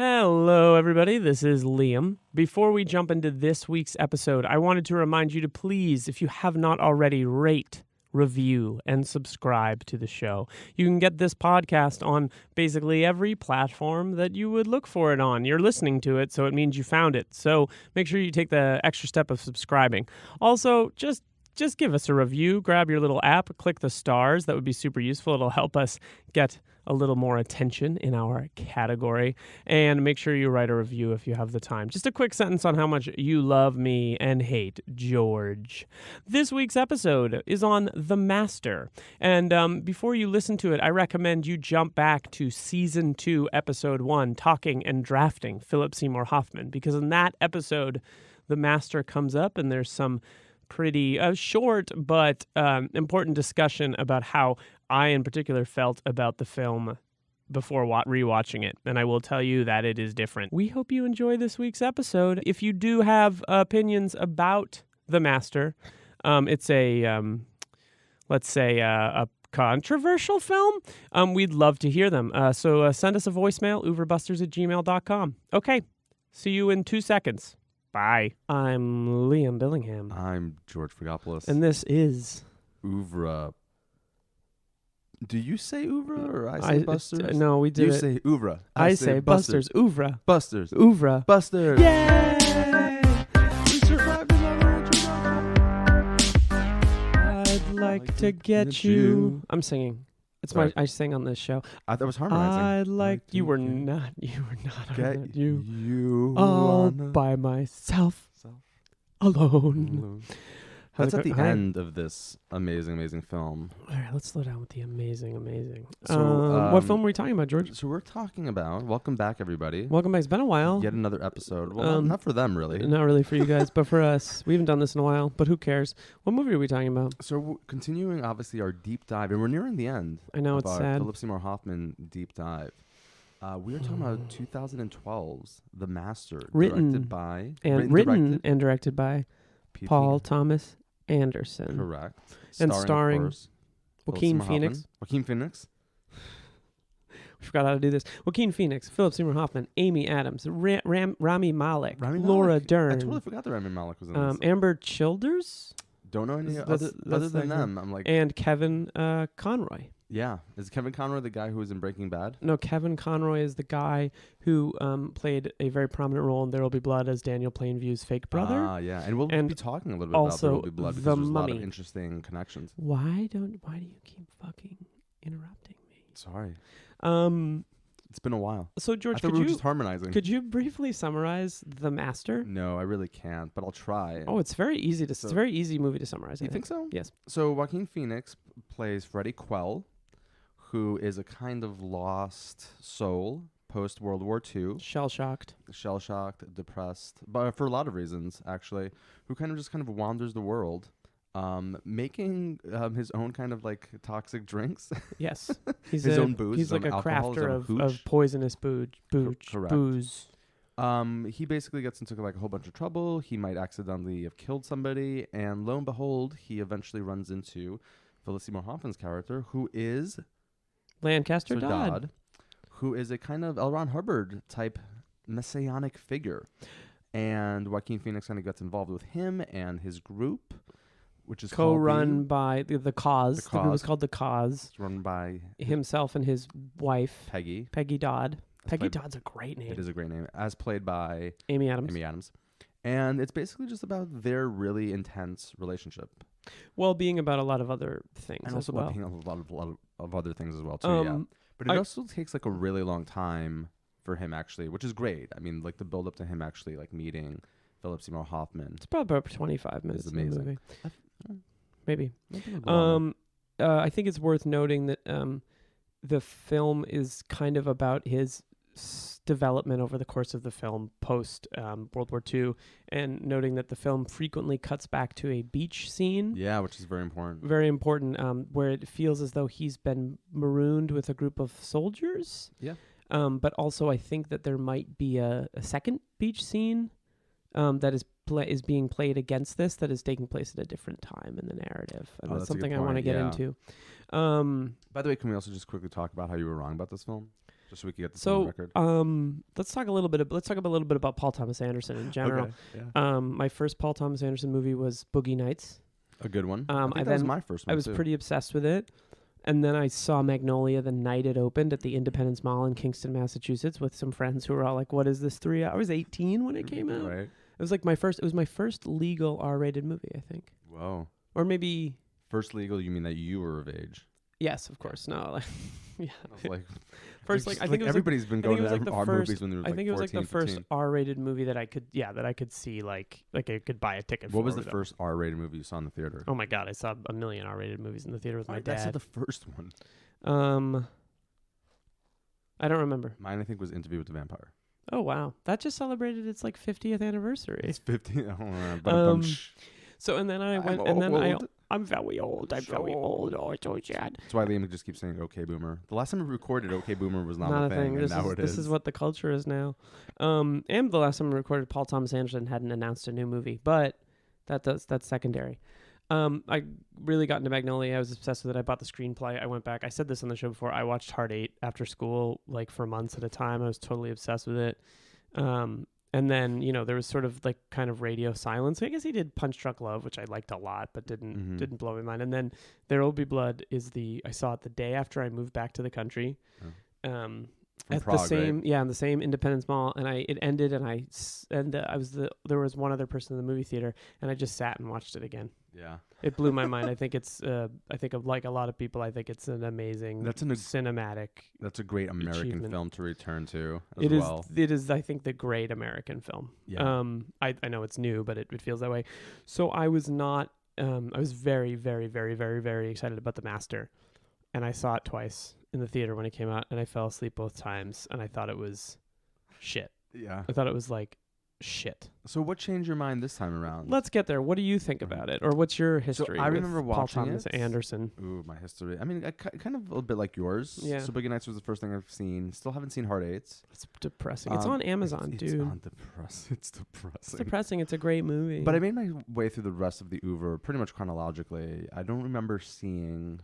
Hello, everybody. This is Liam. Before we jump into this week's episode, I wanted to remind you to please, if you have not already, rate, review, and subscribe to the show. You can get this podcast on basically every platform that you would look for it on. You're listening to it, so it means you found it. So make sure you take the extra step of subscribing. Also, just give us a review. Grab your little app, click the stars. That would be super useful. It'll help us get a little more attention in our category. And make sure you write a review if you have the time. Just a quick sentence on how much you love me and hate George. This week's episode is on The Master. And before you listen to it, I recommend you jump back to Season 2, Episode 1, Talking and Drafting, Philip Seymour Hoffman. Because in that episode, The Master comes up and there's some pretty short but important discussion about how I in particular felt about the film before rewatching it, and I will tell you that it is different. We hope you enjoy this week's episode. If you do have opinions about The Master, it's a let's say a controversial film, we'd love to hear them. So send us a voicemail, oeuvrebusters@gmail.com. Okay, see you in 2 seconds. Bye. I'm Liam Billingham. I'm George Frigopoulos. And this is Oeuvre. Do you say Oeuvre or I say Busters? No, we did You it. say Oeuvre. I say Busters. Oeuvre. Busters. Oeuvre. Busters. Yay! We survived another introduction. I'd like to get you. I'm singing. It's Sorry. I sang on this show. I thought it was harmonizing. I'd like to you were get not Get you all wanna by myself self alone. alone. How's That's it at go- the Hi. end of this amazing film. All right, let's slow down with the amazing. So, What film were we talking about, George? So we're talking about, welcome back everybody. Welcome back. It's been a while. Yet another episode. Well, not for them really. Not really for you guys, but for us. We haven't done this in a while, but who cares? What movie are we talking about? So we're continuing obviously our deep dive, and we're nearing the end. I know, of it's our sad. Philip Seymour Hoffman deep dive. We are talking about 2012's The Master, Written directed by and directed by P.T. Paul Thomas Anderson. Correct. And of starring course, Philip Joaquin Seymour Phoenix. Hoffman. Joaquin Phoenix. We forgot how to do this. Joaquin Phoenix, Philip Seymour Hoffman, Amy Adams, Rami Malek, Laura Malek. Dern. I totally forgot that Rami Malek was in this. Amber Childers. Don't know any That's other than that them. I'm like, And Kevin Conroy. yeah. Is Kevin Conroy the guy who was in Breaking Bad? No, Kevin Conroy is the guy who played a very prominent role in There Will Be Blood as Daniel Plainview's fake brother. Yeah. And we'll And be talking a little bit also about There Will Be Blood because The there's a lot Mummy. of interesting connections. Why do you keep fucking interrupting me? Sorry. Um. It's been a while. So I George, thought we were just harmonizing. could you briefly summarize The Master? No, I really can't, but I'll try. Oh, it's very easy to. It's a very easy movie to summarize. I You think so? Yes. So Joaquin Phoenix plays Freddie Quell, who is a kind of lost soul post World War II, Shell-shocked. shell-shocked, depressed, but for a lot of reasons actually, who kind of wanders the world, making his own kind of like toxic drinks. Yes. He's His own booze, He's his like own a alcohol, his crafter own of hooch. poisonous booze. Correct. He basically gets into like a whole bunch of trouble. He might accidentally have killed somebody, and lo and behold, he eventually runs into Philip Seymour Hoffman's character, who is Lancaster Sir Dodd. who is a kind of L. Ron Hubbard type messianic figure. And Joaquin Phoenix kind of gets involved with him and his group, which is Co-run by the Cause. The group was called The Cause. It's run by Himself and his wife, Peggy. Peggy Dodd. Peggy played- Dodd's a great name. It is a great name, as played by Amy Adams. Amy Adams. And it's basically just about their really intense relationship. Well, being about a lot of other things And as also well. about being a lot of other things as well, too, yeah. But it also takes like a really long time for him, actually, which is great. I mean, like the build up to him actually like meeting Philip Seymour Hoffman. It's probably about 25 minutes It's in the amazing. movie. Maybe. Maybe a little longer. I think it's worth noting that the film is kind of about his development over the course of the film post World War II, and noting that the film frequently cuts back to a beach scene. Yeah, which is very important. Very important, where it feels as though he's been marooned with a group of soldiers. Yeah. But also I think that there might be a second beach scene that is being played against this, that is taking place at a different time in the narrative. And that's that's a good something I want to point, get yeah. into. By the way, can we also just quickly talk about how you were wrong about this film? Just so we can get this on the record. Let's talk a little bit about Paul Thomas Anderson in general. Okay, yeah. My first Paul Thomas Anderson movie was Boogie Nights. A good one. I think that was my first one. I was pretty obsessed with it. And then I saw Magnolia the night it opened at the Independence Mall in Kingston, Massachusetts, with some friends who were all like, "What is this 3 hours?" I was 18 when it came out. Right. It was like my first legal R-rated movie, I think. Whoa. Or maybe first legal. You mean that you were of age? Yes, of course. No, like, yeah. I was like, first, like, I think it was everybody's been going to the our first, movies when they were like 14, I think it was like the 15. first R-rated movie that I could see, like I could buy a ticket for. What was the first R-rated movie you saw in the theater? Oh my God, I saw a million R-rated movies in the theater with my dad. I said the first one. I don't remember. Mine, I think, was Interview with the Vampire. Oh wow, that just celebrated its like 50th anniversary. It's 50. Oh, so and then I went, and then I'm very old. I'm very old. Oh, it's so sad. That's why Liam just keeps saying "Okay, Boomer." The last time we recorded "Okay, Boomer" was not a thing, and now it is. This is what the culture is now. And the last time we recorded, Paul Thomas Anderson hadn't announced a new movie, but that's secondary. I really got into Magnolia. I was obsessed with it. I bought the screenplay. I went back. I said this on the show before. I watched Heart 8 after school, like for months at a time. I was totally obsessed with it. And then, there was sort of like kind of radio silence. I guess he did Punch Drunk Love, which I liked a lot, but didn't blow my mind. And then There Will Be Blood I saw it the day after I moved back to the country. At Prague, the same, right? in the same Independence Mall, and it ended, and there was one other person in the movie theater, and I just sat and watched it again. Yeah, it blew my mind. I think like a lot of people, I think it's an amazing, cinematic. That's a great American film to return to. It is. I think the great American film. Yeah. I know it's new, but it feels that way. So I was not. I was very, very, very, very, very excited about The Master, and I saw it twice in the theater when it came out, and I fell asleep both times, and I thought it was shit. Yeah. I thought it was like shit. So what changed your mind this time around? Let's get there. What do you think about it? Or what's your history? So I remember with Paul watching Thomas Anderson. Ooh, my history. I mean, kind of a little bit like yours. Yeah. So Boogie Nights was the first thing I've seen. Still haven't seen Heart 8. It's depressing. It's on Amazon, dude. It's depressing. It's depressing. It's a great movie. But I made my way through the rest of the Oeuvre pretty much chronologically. I don't remember seeing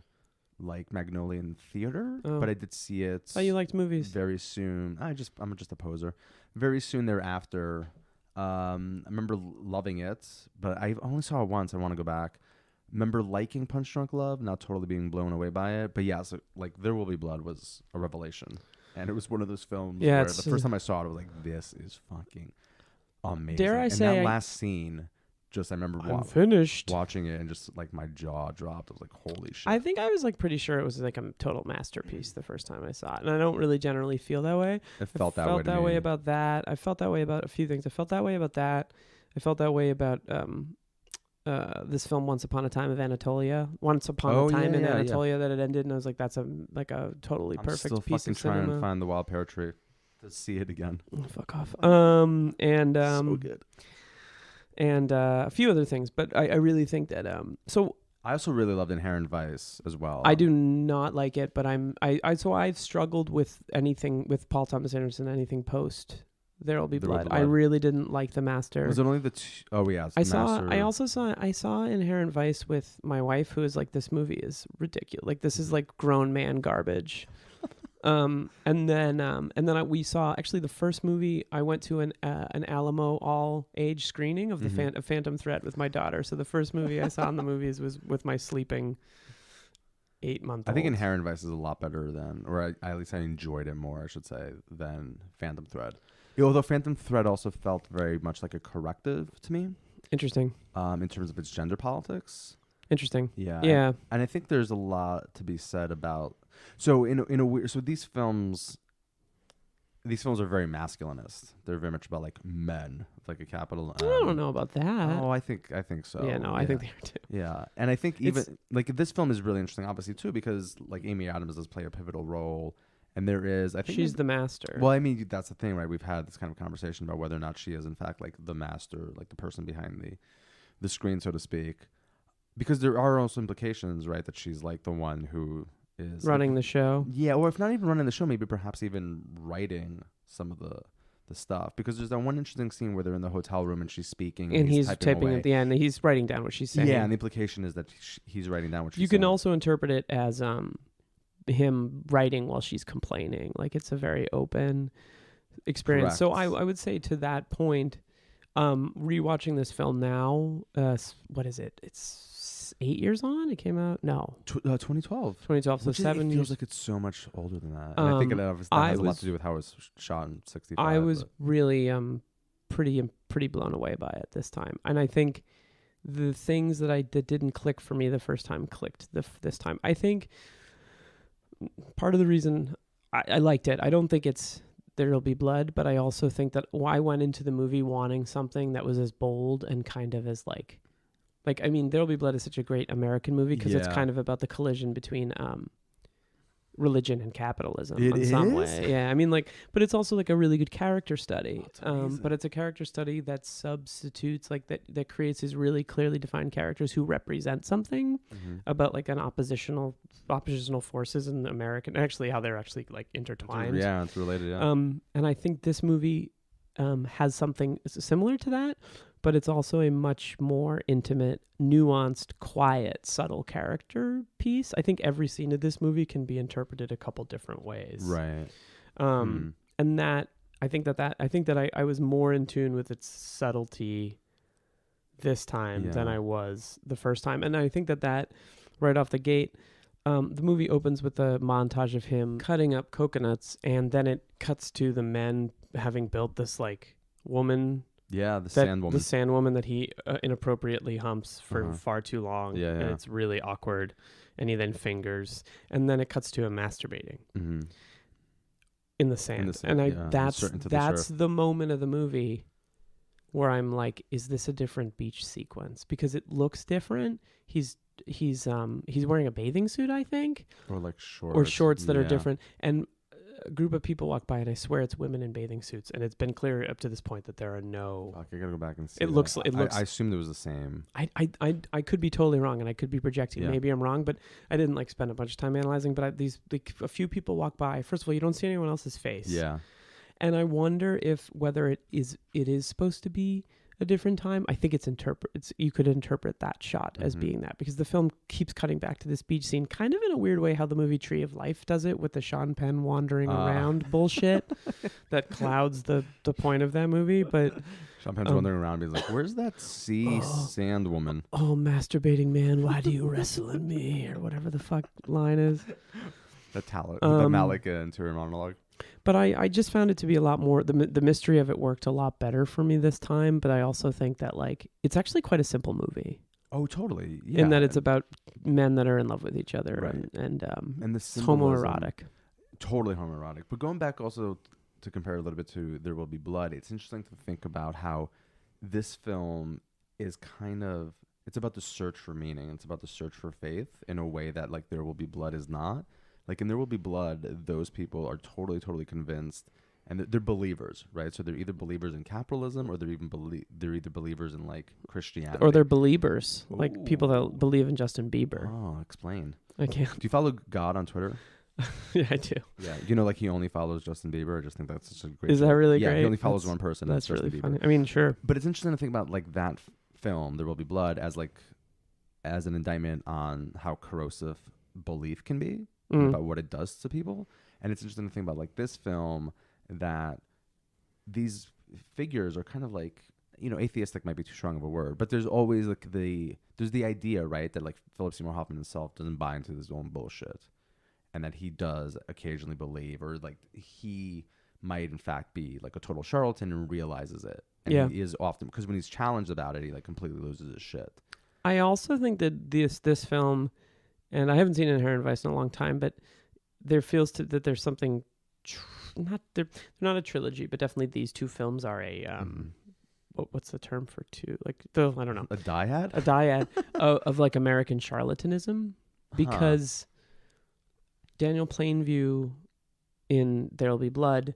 like Magnolia in theater, but I did see it. Oh, you liked movies? Very soon. I'm just a poser. Very soon thereafter, I remember loving it, but I only saw it once. I want to go back. Remember liking Punch Drunk Love, not totally being blown away by it, but yeah, so like There Will Be Blood was a revelation, and it was one of those films where the first time I saw it, I was like, "This is fucking amazing." Dare I say, that last scene. I remember watching it and just like my jaw dropped. I was like, holy shit. I think I was like pretty sure it was like a total masterpiece the first time I saw it. And I don't really generally feel that way. It felt that way to me. I felt that way about that. I felt that way about a few things. I felt that way about that. I felt that way about this film Once Upon a Time in Anatolia that it ended, and I was like, that's a totally perfect piece of cinema. I'm still fucking trying to find The Wild Pear Tree to see it again. Fuck off. So good. And a few other things, but I really think that so I also really loved Inherent Vice as well. I do not like it, but I've struggled with anything with Paul Thomas Anderson, anything post There Will Be Blood. I really didn't like The Master. Was it only the two? Oh yeah, I saw Inherent Vice with my wife, who is like, this movie is ridiculous. Like, this is like grown man garbage. And then we saw actually the first movie. I went to an Alamo all age screening of the Phantom Threat with my daughter. So the first movie I saw in the movies was with my sleeping 8-month-old. I think Inherent Vice is a lot better than, or at least I enjoyed it more, I should say, than Phantom Thread. Although Phantom Thread also felt very much like a corrective to me. Interesting. In terms of its gender politics. Interesting. Yeah. Yeah. And I think there's a lot to be said about. So these films are very masculinist. They're very much about like men, like a capital M. I don't know about that. Oh, I think so. Yeah, no, I think they are too. Yeah, and I think even like this film is really interesting, obviously too, because like Amy Adams does play a pivotal role, and there is, I think she's the master. Well, I mean that's the thing, right? We've had this kind of conversation about whether or not she is in fact like the master, like the person behind the screen, so to speak, because there are also implications, right, that she's like the one who is running the show. Yeah, or if not even running the show, maybe perhaps even writing some of the stuff, because there's that one interesting scene where they're in the hotel room and she's speaking and he's typing at the end. He's writing down what she's saying. Yeah, and the implication is that he's writing down what she's saying. You can also interpret it as him writing while she's complaining. Like, it's a very open experience. Correct. So I would say to that point, rewatching this film now, what is it? It's 8 years on. It came out 2012. 2012. So Which 7 it years. feels like it's so much older than that. And I think that has a lot to do with how it was shot in 65. I was really pretty blown away by it this time, and I think the things that didn't click for me the first time clicked this time. I think part of the reason I liked it, I don't think it's There'll Be Blood, but I also think that I went into the movie wanting something that was as bold and kind of as like I mean, There'll Be Blood is such a great American movie because it's kind of about the collision between religion and capitalism in some way. Yeah, I mean, but it's also like a really good character study. But it's a character study that substitutes, like that creates these really clearly defined characters who represent something about like an oppositional forces in American, actually how they're actually like intertwined. It's related. Yeah. And I think this movie has something similar to that, but it's also a much more intimate, nuanced, quiet, subtle character piece. I think every scene of this movie can be interpreted a couple different ways. Right. And that I think that I was more in tune with its subtlety this time than I was the first time. And I think that right off the gate, the movie opens with a montage of him cutting up coconuts, and then it cuts to the men having built this like woman. Yeah, the sand woman that he inappropriately humps for far too long. Yeah. And it's really awkward. And he then fingers. And then it cuts to him masturbating in the sand. And that's the moment of the movie where I'm like, is this a different beach sequence? Because it looks different. He's wearing a bathing suit, I think. Or like shorts. Or shorts that are different. And a group of people walk by, and I swear it's women in bathing suits, and it's been clear up to this point that there are no. Fuck, I gotta go back and see. It looks. I assumed it was the same. I could be totally wrong, and I could be projecting. Yeah. Maybe I'm wrong, but I didn't like spend a bunch of time analyzing. But a few people walk by. First of all, you don't see anyone else's face. Yeah. And I wonder whether it is supposed to be a different time. I think you could interpret that shot as being that, because the film keeps cutting back to this beach scene, kind of in a weird way how the movie Tree of Life does it, with the Sean Penn wandering around bullshit that clouds the point of that movie. But Sean Penn's wandering around, being like, "Where's that sand woman?" Oh, masturbating man, why do you wrestle in me, or whatever the fuck line is. The Malika interior monologue. But I just found it to be a lot more, the mystery of it worked a lot better for me this time. But I also think that like it's actually quite a simple movie. Oh, totally. Yeah. In that it's about men that are in love with each other, right. and the homoerotic. Totally homoerotic. But going back also to compare a little bit to There Will Be Blood, it's interesting to think about how this film is it's about the search for meaning. It's about the search for faith in a way that like There Will Be Blood is not. Like in There Will Be Blood, those people are totally, totally convinced, and they're believers, right? So they're either believers in capitalism, or they're either believers in like Christianity, or they're believers, like people that believe in Justin Bieber. Oh, explain. I can't. Do you follow God on Twitter? Yeah, I do. Yeah, like he only follows Justin Bieber. I just think that's such a great. Is that really great? Yeah, he only follows one person. That's really Justin funny. Bieber. I mean, sure. But it's interesting to think about like that film, There Will Be Blood, as an indictment on how corrosive belief can be. About what it does to people. And it's interesting to think about like this film, that these figures are kind of like, atheistic might be too strong of a word, but there's always like there's the idea, right, that like Philip Seymour Hoffman himself doesn't buy into his own bullshit, and that he does occasionally believe, or like he might in fact be like a total charlatan and realizes it. And he is often, because when he's challenged about it, he like completely loses his shit. I also think that this film, and I haven't seen Inherent Vice in a long time, but there feels that there's something they're not a trilogy, but definitely these two films are a what's the term for two? Like I don't know. A dyad? A dyad of like American charlatanism, because Daniel Plainview in There'll Be Blood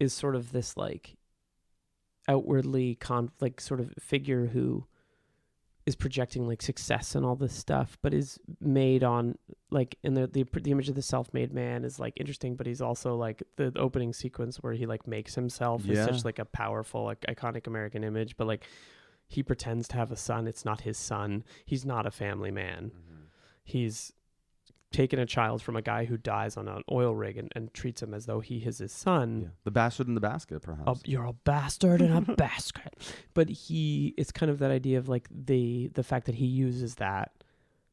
is sort of this like outwardly sort of figure who is projecting like success and all this stuff, but is made on like in the image of the self-made man is like interesting, but he's also like the opening sequence where he like makes himself as such like a powerful, like iconic American image, but like he pretends to have a son. It's not his son. He's not a family man. He's taken a child from a guy who dies on an oil rig and treats him as though he is his son. Yeah. The bastard in the basket, perhaps. You're a bastard in a basket. But it's kind of that idea of like the fact that he uses that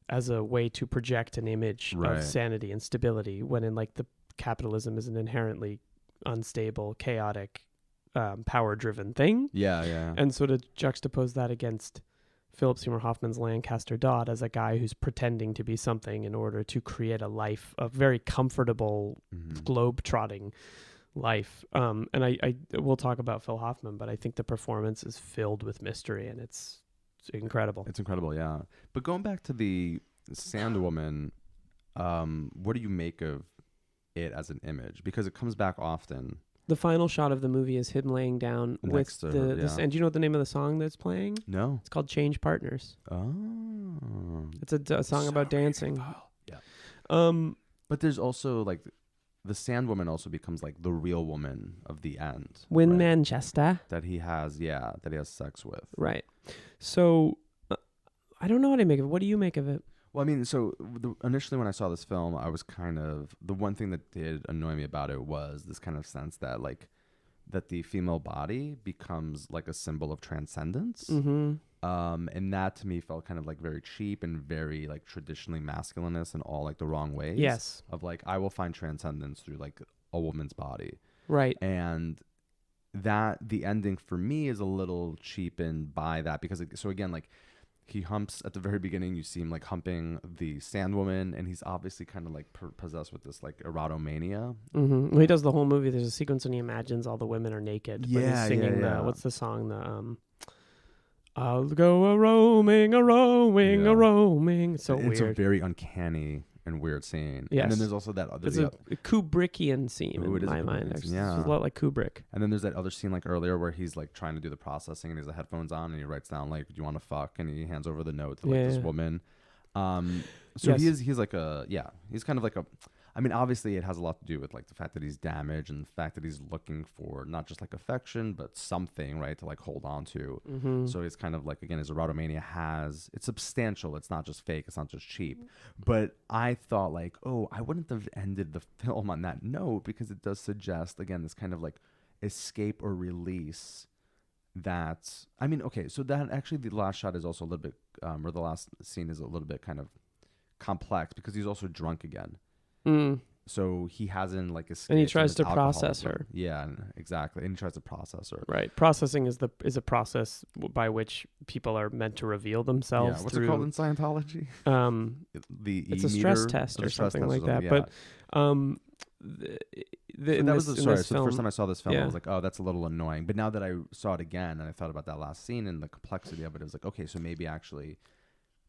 as a way to project an image of sanity and stability, when in like the capitalism is an inherently unstable, chaotic, power-driven thing. Yeah. And so to juxtapose that against Philip Seymour Hoffman's Lancaster Dodd as a guy who's pretending to be something in order to create a life, a very comfortable, globe-trotting life. And I we'll talk about Phil Hoffman, but I think the performance is filled with mystery, and it's incredible. It's incredible, yeah. But going back to the Sandwoman, what do you make of it as an image? Because it comes back often. The final shot of the movie is him laying down next with to her, and do you know what the name of the song that's playing? No. It's called Change Partners. Oh. It's a song about dancing. Yeah. But there's also like the Sandwoman also becomes like the real woman of the end. Win Manchester. That he has sex with. Right. So I don't know what I make of it. What do you make of it? Well, I mean, so initially when I saw this film, I was kind of, the one thing that did annoy me about it was this kind of sense that like, that the female body becomes like a symbol of transcendence. Mm-hmm. And that to me felt kind of like very cheap and very like traditionally masculinist in all like the wrong ways. Yes. Of like, I will find transcendence through like a woman's body. Right. And that the ending for me is a little cheapened by that because so again, like, he humps at the very beginning. You see him like humping the Sandwoman, and he's obviously kind of like possessed with this like erotomania. Mm-hmm. Well, he does the whole movie. There's a sequence when he imagines all the women are naked. Yeah, he's singing yeah. what's the song? I'll go a roaming, a roaming, a roaming. It's so it's weird. It's a very uncanny and weird scene. Yes. And then there's also that other... It's a Kubrickian scene in my mind. It's a lot like Kubrick. And then there's that other scene like earlier where he's like trying to do the processing and he has the headphones on and he writes down like, do you want to fuck? And he hands over the note to like this woman. So he's like he's kind of like a... I mean, obviously it has a lot to do with like the fact that he's damaged and the fact that he's looking for not just like affection, but something, right, to like hold on to. Mm-hmm. So it's kind of like, again, his erotomania it's substantial. It's not just fake. It's not just cheap. But I thought like, oh, I wouldn't have ended the film on that note because it does suggest, again, this kind of like escape or release that, I mean, okay, so that actually the last shot is also a little bit, or the last scene is a little bit kind of complex because he's also drunk again. Mm. So he hasn't like escaped. And he tries to process her. Yeah, exactly. And he tries to process her. Right. Processing is a process by which people are meant to reveal themselves. Yeah. What's it called in Scientology? It's a stress test or something like that. Yeah. But the first time I saw this film, I was like, oh, that's a little annoying. But now that I saw it again and I thought about that last scene and the complexity of it, it was like, okay, so maybe actually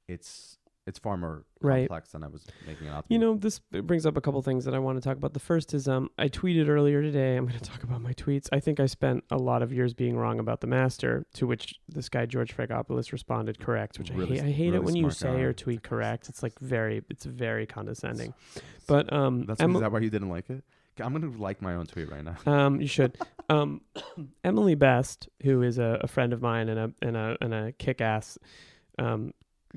it's far more complex than I was making it out to be. You know, this brings up a couple things that I want to talk about. The first is I tweeted earlier today. I'm going to talk about my tweets. I think I spent a lot of years being wrong about The Master, to which this guy, George Fragopoulos, responded correct, which I hate it when you say or tweet correct. It's like it's very condescending. But is that why you didn't like it? I'm going to like my own tweet right now. You should. Emily Best, who is a friend of mine and a kick-ass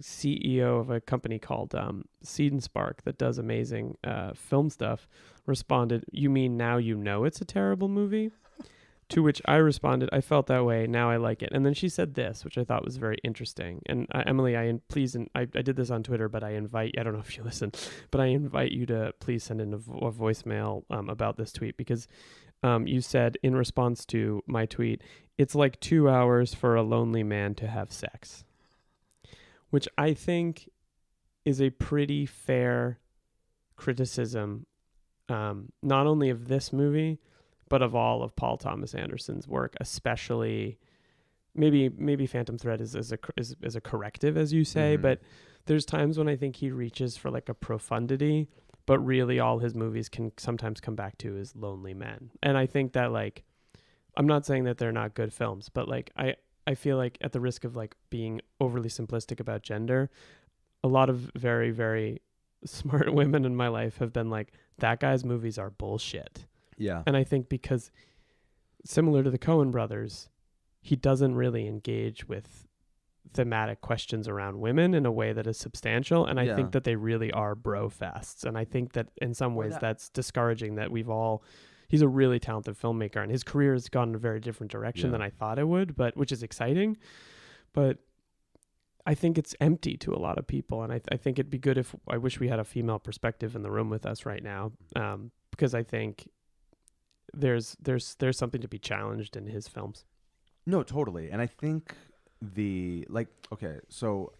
CEO of a company called Seed and Spark that does amazing film stuff, responded, "You mean now you know it's a terrible movie?" To which I responded, "I felt that way. Now I like it." And then she said this, which I thought was very interesting. And Emily, I did this on Twitter, but I don't know if you listen, but I invite you to please send in a voicemail about this tweet, because you said in response to my tweet, "It's like 2 hours for a lonely man to have sex," which I think is a pretty fair criticism, not only of this movie, but of all of Paul Thomas Anderson's work, especially maybe Phantom Thread is a corrective, as you say, but there's times when I think he reaches for like a profundity, but really all his movies can sometimes come back to is lonely men. And I think that, like, I'm not saying that they're not good films, but like I feel like, at the risk of like being overly simplistic about gender, a lot of very, very smart women in my life have been like, that guy's movies are bullshit. Yeah. And I think because, similar to the Coen brothers, he doesn't really engage with thematic questions around women in a way that is substantial. And I think that they really are bro fests. And I think that in some ways that's discouraging that he's a really talented filmmaker and his career has gone in a very different direction than I thought it would, which is exciting. But I think it's empty to a lot of people. And I think it'd be good I wish we had a female perspective in the room with us right now. Because I think there's something to be challenged in his films. No, totally. And I think so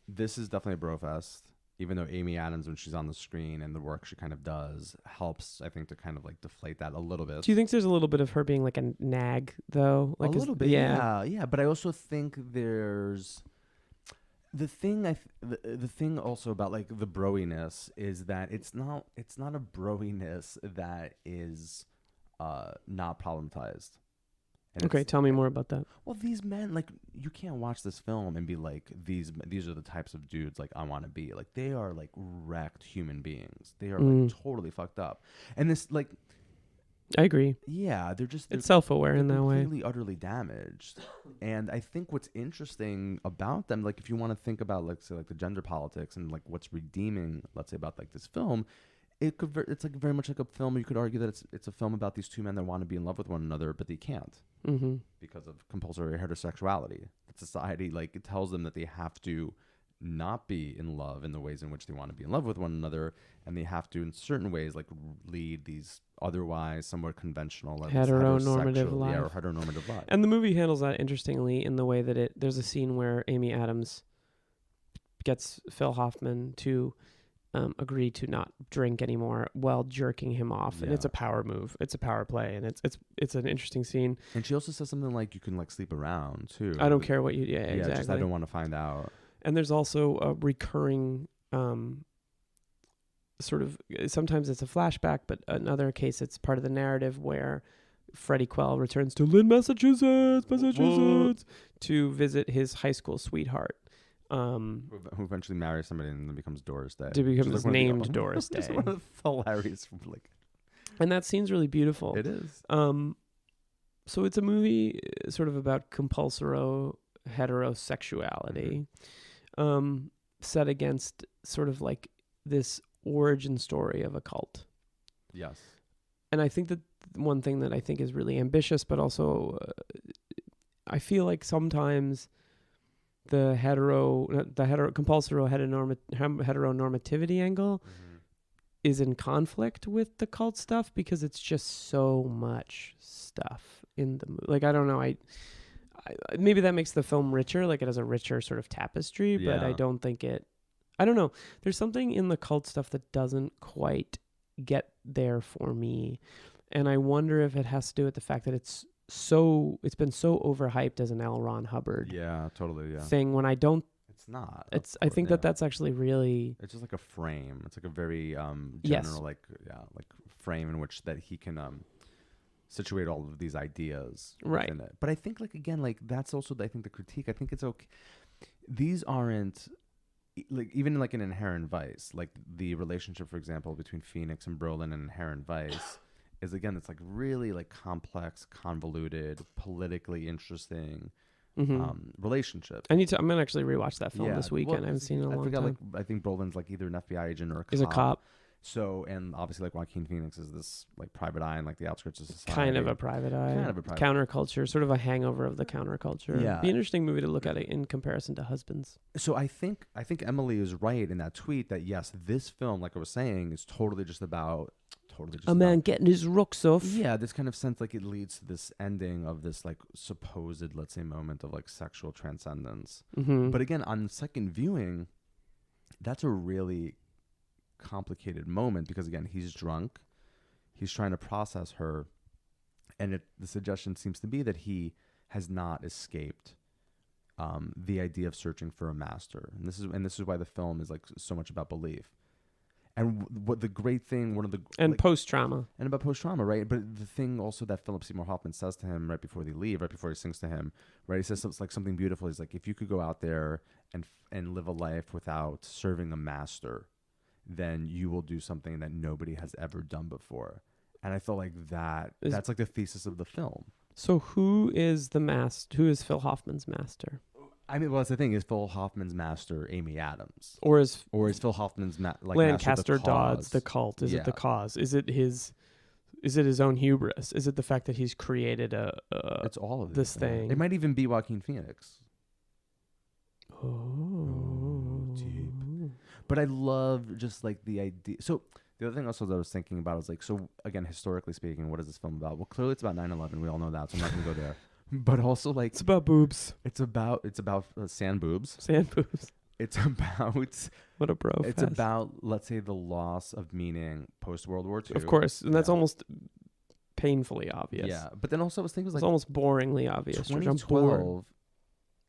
this is definitely a brofest, even though Amy Adams, when she's on the screen and the work she kind of does, helps, I think, to kind of like deflate that a little bit. Do you think there's a little bit of her being like a nag, though? Like a little bit, yeah. But I also think there's the thing also about like the broiness is that it's not a broiness that is not problematized. Okay, tell me more about that. Well, these men, like, you can't watch this film and be like, these are the types of dudes like I want to be. Like, they are like wrecked human beings. They are like totally fucked up. And this, like, I agree. Yeah, they're self-aware in that way. Completely, utterly damaged. And I think what's interesting about them, like, if you want to think about, like, say, like the gender politics and like what's redeeming, let's say, about like this film. It's like very much like a film. You could argue that it's a film about these two men that want to be in love with one another, but they can't because of compulsory heterosexuality. Society, like, it tells them that they have to not be in love in the ways in which they want to be in love with one another, and they have to, in certain ways, like lead these otherwise somewhat conventional heteronormative life. Yeah, or heteronormative life. And the movie handles that interestingly in the way that there's a scene where Amy Adams gets Phil Hoffman to agree to not drink anymore while jerking him off, and it's a power move. It's a power play, and it's an interesting scene. And she also says something like, "You can like sleep around too. I don't care what you." Yeah, exactly. Just I don't want to find out. And there's also a recurring sort of, sometimes it's a flashback, but in another case it's part of the narrative where Freddie Quell returns to Lynn, Massachusetts, to visit his high school sweetheart. Who eventually marries somebody and then becomes Doris Day. To become named Doris Day. It's one of the hilarious, like. And that scene's really beautiful. It is. So it's a movie sort of about compulsory heterosexuality, set against sort of like this origin story of a cult. Yes. And I think that one thing that I think is really ambitious, but also I feel like sometimes the compulsory heteronormativity angle is in conflict with the cult stuff because it's just so much stuff in the movie. Like, I don't know, I maybe that makes the film richer, like it has a richer sort of tapestry, but I don't think I don't know. There's something in the cult stuff that doesn't quite get there for me. And I wonder if it has to do with the fact that it's been so overhyped as an L. Ron Hubbard thing when I don't. It's not. I think that's actually really. It's just like a frame. It's like a very general like frame in which that he can situate all of these ideas within it. But I think like again like that's also I think the critique. I think it's okay. These aren't like even like an Inherent Vice, like the relationship, for example, between Phoenix and Brolin and Inherent Vice. Is again, it's like really like complex, convoluted, politically interesting relationship. I'm gonna actually rewatch that film this weekend. I haven't seen it in a long time. I think Brolin's like either an FBI agent or a cop. Is a cop. So, and obviously like Joaquin Phoenix is this like private eye in like the outskirts of society. Kind of a private eye. Counterculture, sort of a hangover of the counterculture. Yeah. Be an interesting movie to look at it in comparison to Husbands. So I think Emily is right in that tweet that yes, this film, like I was saying, is totally just about a man getting his rocks off. Yeah, this kind of sense like it leads to this ending of this like supposed, let's say, moment of like sexual transcendence. But again, on second viewing, that's a really complicated moment because again, he's drunk, he's trying to process her, and the suggestion seems to be that he has not escaped the idea of searching for a master, and this is why the film is like so much about belief. And what the great thing, post-trauma. And about post-trauma, right? But the thing also that Philip Seymour Hoffman says to him right before they leave, right before he sings to him, right? He says it's like something beautiful. He's like, if you could go out there and live a life without serving a master, then you will do something that nobody has ever done before. And I feel like that's like the thesis of the film. So who is Phil Hoffman's master? I mean, well, that's the thing. Is Phil Hoffman's master Amy Adams, Or is Phil Hoffman's Lancaster master Dodd's the cult? Is it the cause? Is it his own hubris? Is it the fact that he's created it's all of this thing? It might even be Joaquin Phoenix. Oh, deep. But I love just like the idea. So the other thing also that I was thinking about is like, so again, historically speaking, what is this film about? Well, clearly it's about 9/11. We all know that, so I'm not gonna go there. But also like, it's about boobs. It's about sand boobs. Sand boobs. It's about what a bro. It's about, let's say, the loss of meaning post World War II. Of course, and that's almost painfully obvious. Yeah, but then also I was thinking, it's almost boringly obvious. 2012.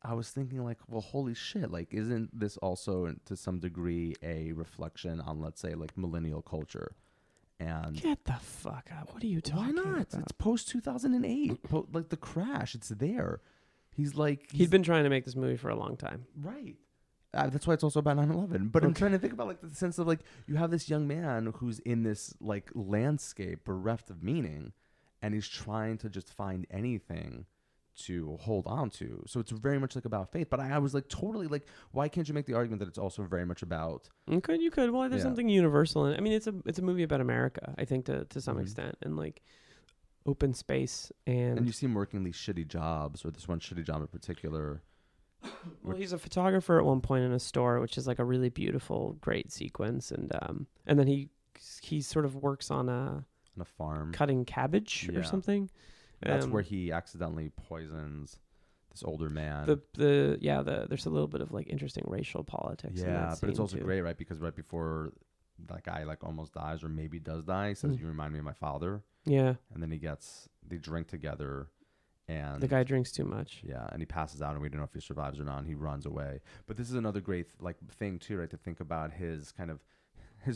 I was thinking like, well, holy shit! Like, isn't this also to some degree a reflection on, let's say, like millennial culture? And get the fuck out! What are you talking about? Why not? It's post 2008, like the crash. It's there. He'd been trying to make this movie for a long time, right? That's why it's also about 9/11. But I'm trying to think about like the sense of like you have this young man who's in this like landscape bereft of meaning, and he's trying to just find anything to hold on to. So it's very much like about faith. But I was like totally like, why can't you make the argument that it's also very much about? You could. Well, there's something universal in it. I mean, it's a movie about America, I think, to some extent, and like open space and you see him working these shitty jobs, or this one shitty job in particular. Well, he's a photographer at one point in a store, which is like a really beautiful, great sequence, and then he sort of works on a farm cutting cabbage or something. That's where he accidentally poisons this older man. There's a little bit of like interesting racial politics. Yeah, in that but it's also too. great, right? Because right before that guy like almost dies or maybe does die, he says, "You remind me of my father." Yeah, and then they drink together. And the guy drinks too much. Yeah, and he passes out, and we don't know if he survives or not. And he runs away. But this is another great thing too, right? To think about his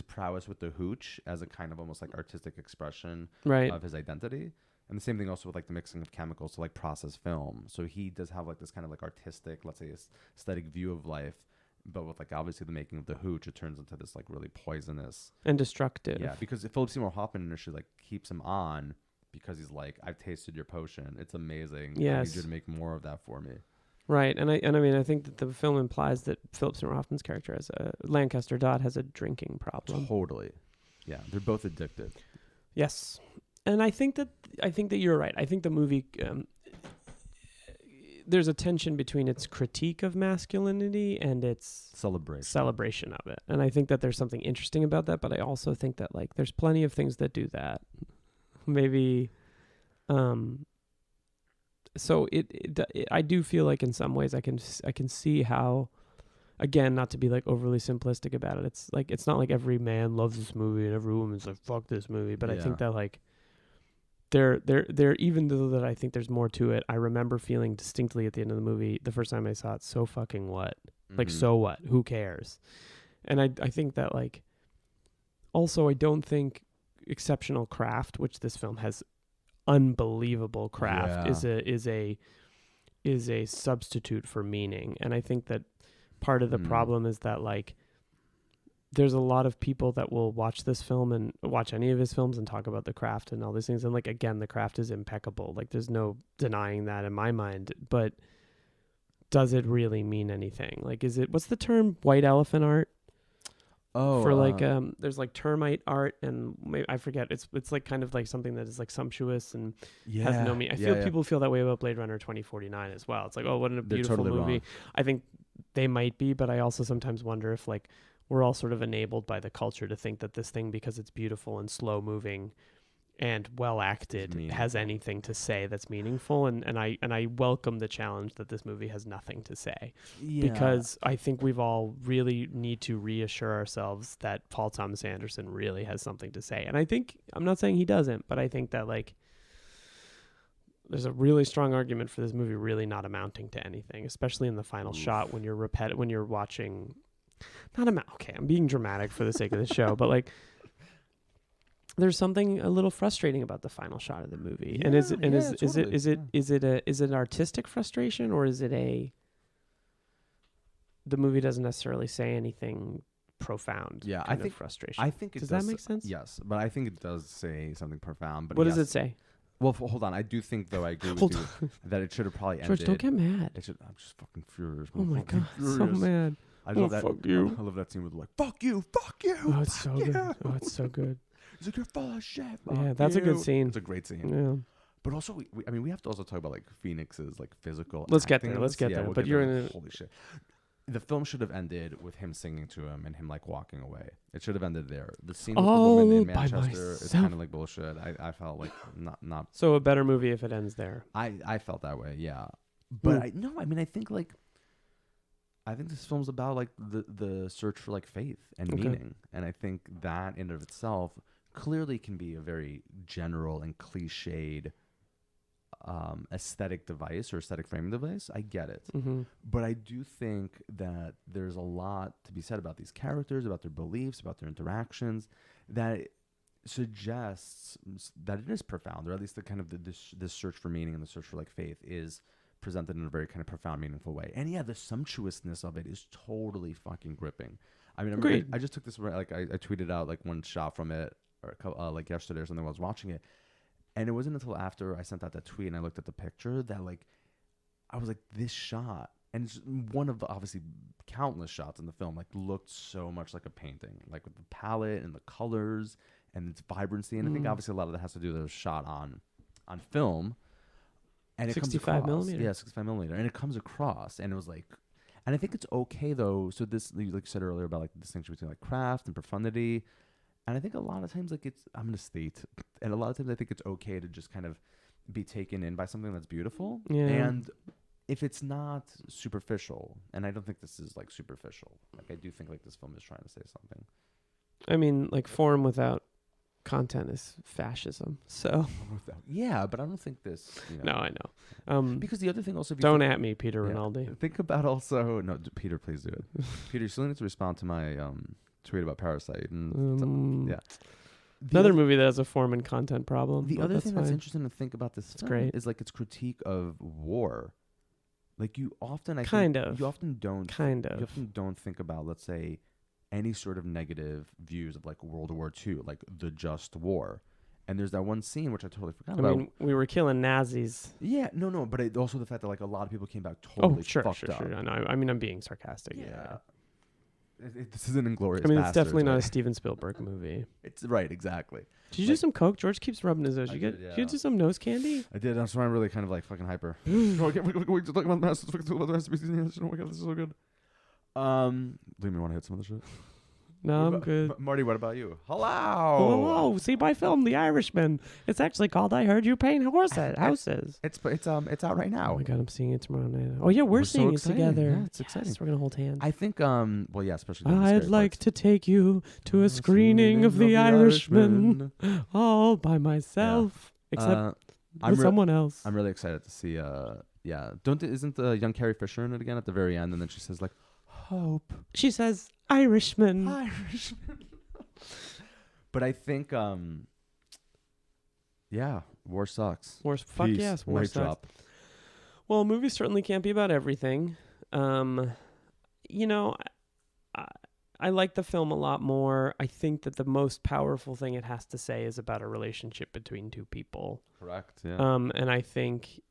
prowess with the hooch as a kind of almost like artistic expression of his identity. And the same thing also with like the mixing of chemicals to like process film. So he does have like this kind of like artistic, let's say, aesthetic view of life. But with like obviously the making of the hooch, it turns into this like really poisonous and destructive. Yeah, because Philip Seymour Hoffman initially like keeps him on. Because he's like, I've tasted your potion. It's amazing. Yes. I need you to make more of that for me. Right, and I think that the film implies that Philip Seymour Hoffman's character Lancaster Dodd has a drinking problem. Totally. Yeah, they're both addicted. Yes, and I think that you're right. I think the movie there's a tension between its critique of masculinity and its celebration of it, and I think that there's something interesting about that. But I also think that like there's plenty of things that do that. Maybe, so I do feel like in some ways I can see how, again, not to be like overly simplistic about it. It's like it's not like every man loves this movie and every woman's like fuck this movie. But I think that like there even though that I think there's more to it. I remember feeling distinctly at the end of the movie the first time I saw it. So fucking what? Like so what? Who cares? And I think that like also I don't think exceptional craft, which this film has unbelievable craft, is a substitute for meaning. And I think that part of the problem is that like there's a lot of people that will watch this film and watch any of his films and talk about the craft and all these things, and like again the craft is impeccable, like there's no denying that in my mind, but does it really mean anything? Like is it, what's the term, white elephant art? For like there's like termite art, and maybe, I forget, it's like kind of like something that is like sumptuous and has no meaning. I feel people feel that way about Blade Runner 2049 as well. It's like, oh, what a beautiful movie. Wrong. I think they might be, but I also sometimes wonder if like we're all sort of enabled by the culture to think that this thing, because it's beautiful and slow moving and well acted, has anything to say that's meaningful, and I welcome the challenge that this movie has nothing to say, because I think we've all really need to reassure ourselves that Paul Thomas Anderson really has something to say. And I think, I'm not saying he doesn't, but I think that like there's a really strong argument for this movie really not amounting to anything, especially in the final shot when you're watching I'm being dramatic for the sake of the show, but like there's something a little frustrating about the final shot of the movie. And is it an artistic frustration, or is it the movie doesn't necessarily say anything profound? Yeah, kind of frustration. I think it does that make sense? Yes, but I think it does say something profound. But what does it say? Well, hold on. I do think, though, I agree with you that it should have probably ended. George, don't get mad. I'm just fucking furious. Oh my God, furious. so mad. I love that. Fuck you. I love that scene with like, fuck you. Oh, it's so good. Oh, it's so good. He's like, you're full of shit. Yeah, that's a good scene. It's a great scene. Yeah. But also, we have to also talk about like Phoenix's like physical. Let's get acting there. in Let's this. get Yeah, there. we'll But get you're there. in a Holy shit. The film should have ended with him singing to him and him like walking away. It should have ended there. The scene with the woman in by Manchester is myself. kind of like bullshit. I felt like not. So a better movie if it ends there. I felt that way. Yeah, but I think this film's about like the search for like faith and meaning, and I think that in and of itself clearly can be a very general and cliched aesthetic device or aesthetic framing device. I get it. Mm-hmm. But I do think that there's a lot to be said about these characters, about their beliefs, about their interactions, that suggests that it is profound, or at least the kind of this search for meaning and the search for like faith is presented in a very kind of profound, meaningful way. And yeah, the sumptuousness of it is totally fucking gripping. I mean, I just took this, like I tweeted out like one shot from it, or like yesterday or something while I was watching it. And it wasn't until after I sent out that tweet and I looked at the picture that like, I was like, this shot, and it's one of the obviously countless shots in the film, like looked so much like a painting, like with the palette and the colors and its vibrancy. And I think obviously a lot of that has to do with it was shot on film. And it 65 millimeter. Yeah, 65 millimeter. And it comes across, and it was like, and I think it's okay though. So this, like you said earlier about like the distinction between like craft and profundity. And I think a lot of times, like I'm going to state, and a lot of times I think it's okay to just kind of be taken in by something that's beautiful. Yeah. And if it's not superficial, and I don't think this is like superficial, like I do think like this film is trying to say something. I mean, like form without content is fascism. So yeah, but I don't think this. No, I know. Because the other thing also, don't at me, Peter Rinaldi. Think about also Peter, please do it. Peter, you still need to respond to my tweet about Parasite. And yeah. Another movie that has a form and content problem. The other thing that's interesting to think about this film great. is like its critique of war. Like you often, you often don't think about, let's say, any sort of negative views of like World War II, like the just war. And there's that one scene which I totally forgot about. I mean, we were killing Nazis. Yeah, no, but also the fact that like a lot of people came back totally fucked up. Sure. I mean, I'm being sarcastic. Yeah. This is an Inglourious I mean, it's Basterds, definitely not a Steven Spielberg movie. It's right, exactly. Did you do some coke? George keeps rubbing his nose. Did you do some nose candy? I did. That's why I'm really kind of like fucking hyper. We just talk about the masterpiece. Oh my god, this is so good. Liam, you want to hit some of the shit? No, I'm good. Marty, what about you? Hello. Hello. See my film, The Irishman. It's actually called I Heard You Paint Houses. It's out right now. Oh my god, I'm seeing it tomorrow night. Oh yeah, we're seeing it together. Yeah, it's exciting. We're gonna hold hands. I think well yeah, especially I'd like to take you to a screening of The Irishman all by myself, except with someone else. I'm really excited to see isn't young Carrie Fisher in it again at the very end, and then she says like hope. She says Irishman. But I think war sucks. War sucks. Well, movies certainly can't be about everything. You know, I like the film a lot more. I think that the most powerful thing it has to say is about a relationship between two people. Correct. Yeah. And I think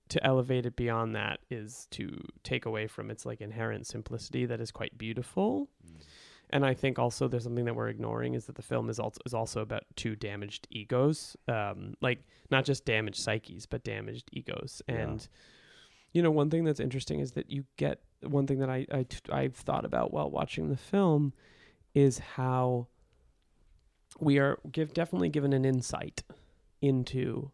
to elevate it beyond that is to take away from its like inherent simplicity that is quite beautiful. And I think also there's something that we're ignoring is that the film is also about two damaged egos, like not just damaged psyches, but damaged egos. And, you know, one thing that's interesting is that you get one thing that I've thought about while watching the film is how we are definitely given an insight into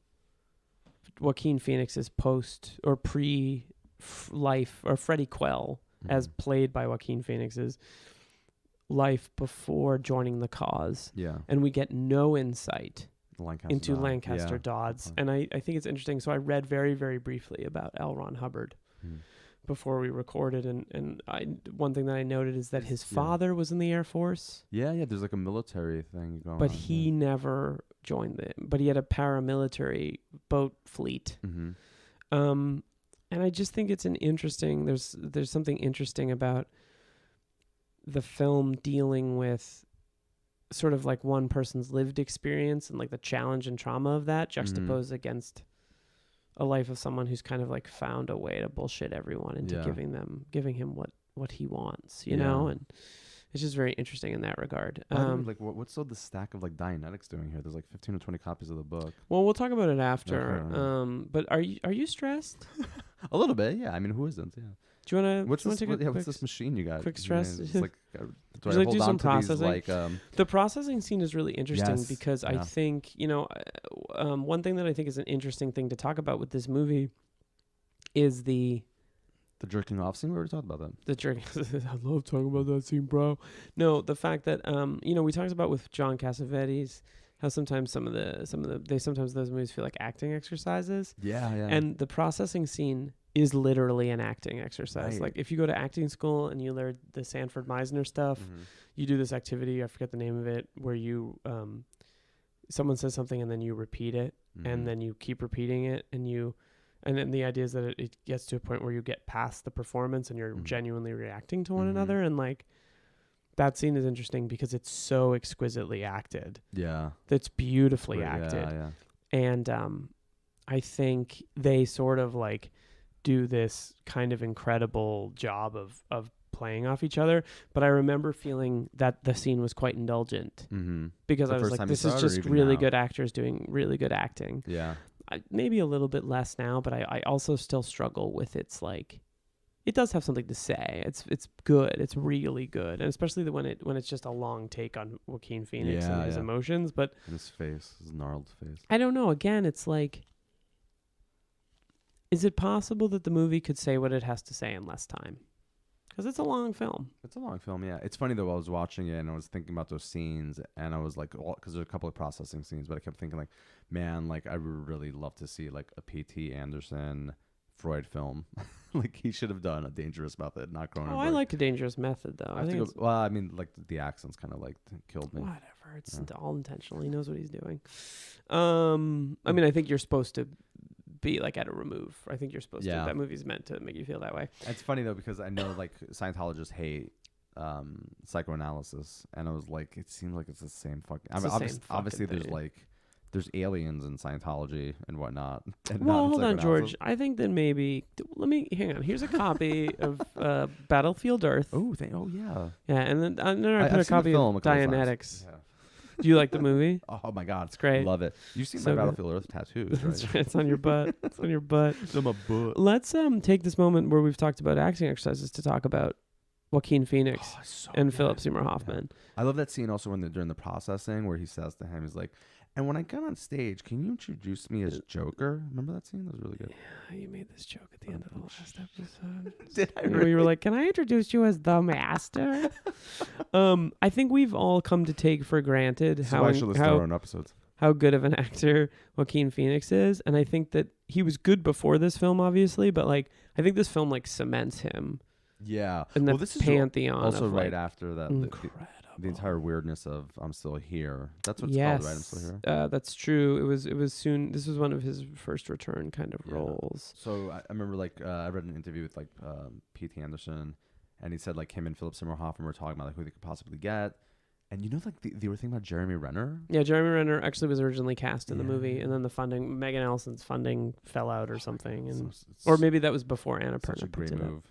Joaquin Phoenix's post or pre-life, or Freddie Quell as played by Joaquin Phoenix's life before joining the cause. Yeah. And we get no insight into Lancaster Dodds. And I think it's interesting. So I read very, very briefly about L. Ron Hubbard before we recorded. And one thing that I noted is that his father was in the Air Force. Yeah. There's like a military thing going on. But he never joined but he had a paramilitary boat fleet. And I just think it's an interesting, there's something interesting about the film dealing with sort of like one person's lived experience and like the challenge and trauma of that juxtaposed against a life of someone who's kind of like found a way to bullshit everyone into giving him what he wants, you know, and it's just very interesting in that regard. Like what's the stack of like Dianetics doing here? There's like 15 or 20 copies of the book. Well, we'll talk about it after. Okay. But are you stressed? A little bit, yeah. I mean, who isn't? Yeah. Do you want to? What's this machine you got? Quick stress. It's like, do you like do some processing? These, like, the processing scene is really interesting because I think, you know, one thing that I think is an interesting thing to talk about with this movie is the jerking off scene. We already talked about that. The jerking. I love talking about that scene, bro. No, the fact that you know, we talked about with John Cassavetes how sometimes sometimes those movies feel like acting exercises. Yeah. And the processing scene is literally an acting exercise. Right. Like if you go to acting school and you learn the Sanford Meisner stuff, you do this activity, I forget the name of it, where you someone says something and then you repeat it and then you keep repeating it and then the idea is that it gets to a point where you get past the performance and you're genuinely reacting to one another. And like that scene is interesting because it's so exquisitely acted. Yeah. That's beautifully acted. Yeah. And I think they sort of like do this kind of incredible job of playing off each other. But I remember feeling that the scene was quite indulgent because I was like, this is just really good actors doing really good acting. Yeah. Maybe a little bit less now, but I also still struggle with its like, it does have something to say. It's good. It's really good, and especially when it's just a long take on Joaquin Phoenix and his emotions. But his face, his gnarled face. I don't know. Again, it's like, is it possible that the movie could say what it has to say in less time? Because it's a long film. It's a long film, yeah. It's funny though. I was watching it and I was thinking about those scenes, and I was like, because there's a couple of processing scenes, but I kept thinking like, man, like I would really love to see like a P.T. Anderson Freud film. Like he should have done A Dangerous Method, not Cronenberg. Oh, I liked A Dangerous Method though. I mean, like the accents kind of like killed me. Whatever, it's all intentional. He knows what he's doing. I mean, I think you're supposed to be like at a remove. I think you're supposed to. That movie's meant to make you feel that way. It's funny though because I know like Scientologists hate psychoanalysis, and I was like, it seems like it's the same fucking. Obviously, there's aliens in Scientology and whatnot. And well, hold on, George. I think that maybe let me hang on. Here's a copy of Battlefield Earth. Yeah. Yeah, and then I put a copy of Dianetics. Yeah. Do you like the movie? Oh my God, it's great. Love it. You've seen my Battlefield Earth tattoos, right? That's right. It's on your butt. It's on your butt. It's on my butt. Let's take this moment where we've talked about acting exercises to talk about Joaquin Phoenix and Philip Seymour Hoffman. Yeah. I love that scene also when during the processing where he says to him, he's like, and when I got on stage, can you introduce me as Joker? Remember that scene? That was really good. Yeah, you made this joke at the end of the last episode. Did I really? You were like, can I introduce you as the master? I think we've all come to take for granted how good of an actor Joaquin Phoenix is. And I think that he was good before this film, obviously. But like, I think this film like cements him. Yeah. In the pantheon. Also of, right like, after that. The entire weirdness of I'm Still Here. That's what it's called, right? I'm Still Here. That's true. It was soon. This was one of his first return kind of roles. So I remember like I read an interview with like P.T. Anderson, and he said like him and Philip Seymour Hoffman were talking about like who they could possibly get, and you know like they were thinking about Jeremy Renner. Yeah, Jeremy Renner actually was originally cast in the movie, and then the funding, Megan Ellison's funding fell out or something, and or maybe that was before Annapurna. Such a great move.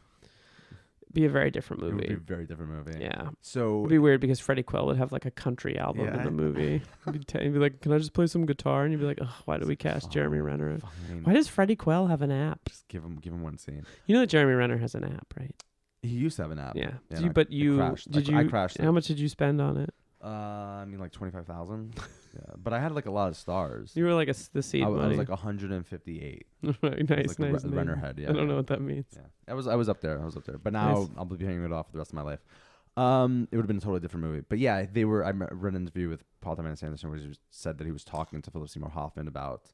Be a very different movie. It would be a very different movie. Yeah. So it'd be weird because Freddie Quell would have like a country album in the movie. He'd be like, "Can I just play some guitar?" And you'd be like, "Oh, why do we cast Jeremy Renner? Why does Freddie Quell have an app?" Just give him one scene. You know that Jeremy Renner has an app, right? He used to have an app. Yeah. I crashed. How much did you spend on it? I mean, like 25,000. Yeah, but I had like a lot of stars. You were like the seed I money. was like 158. Right, nice. Renner head. Yeah, I don't know what that means. Yeah, I was up there. But now I'll be hearing it off for the rest of my life. It would have been a totally different movie. But yeah, they were. I read an interview with Paul Thomas Anderson where he said that he was talking to Philip Seymour Hoffman about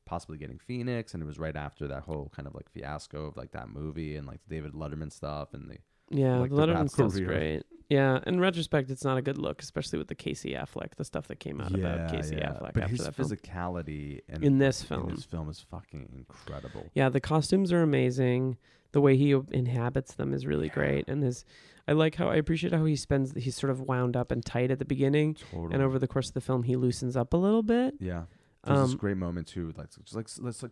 possibly getting Phoenix, and it was right after that whole kind of like fiasco of like that movie and like the David Letterman stuff and the Letterman stuff's great. Yeah, in retrospect, it's not a good look, especially with the Casey Affleck, the stuff that came out about Casey Affleck. But after his that physicality in this film is fucking incredible. Yeah, the costumes are amazing. the way he inhabits them is really great. And I appreciate how he's sort of wound up and tight at the beginning. Totally. And over the course of the film, he loosens up a little bit. Yeah. There's this great moment too,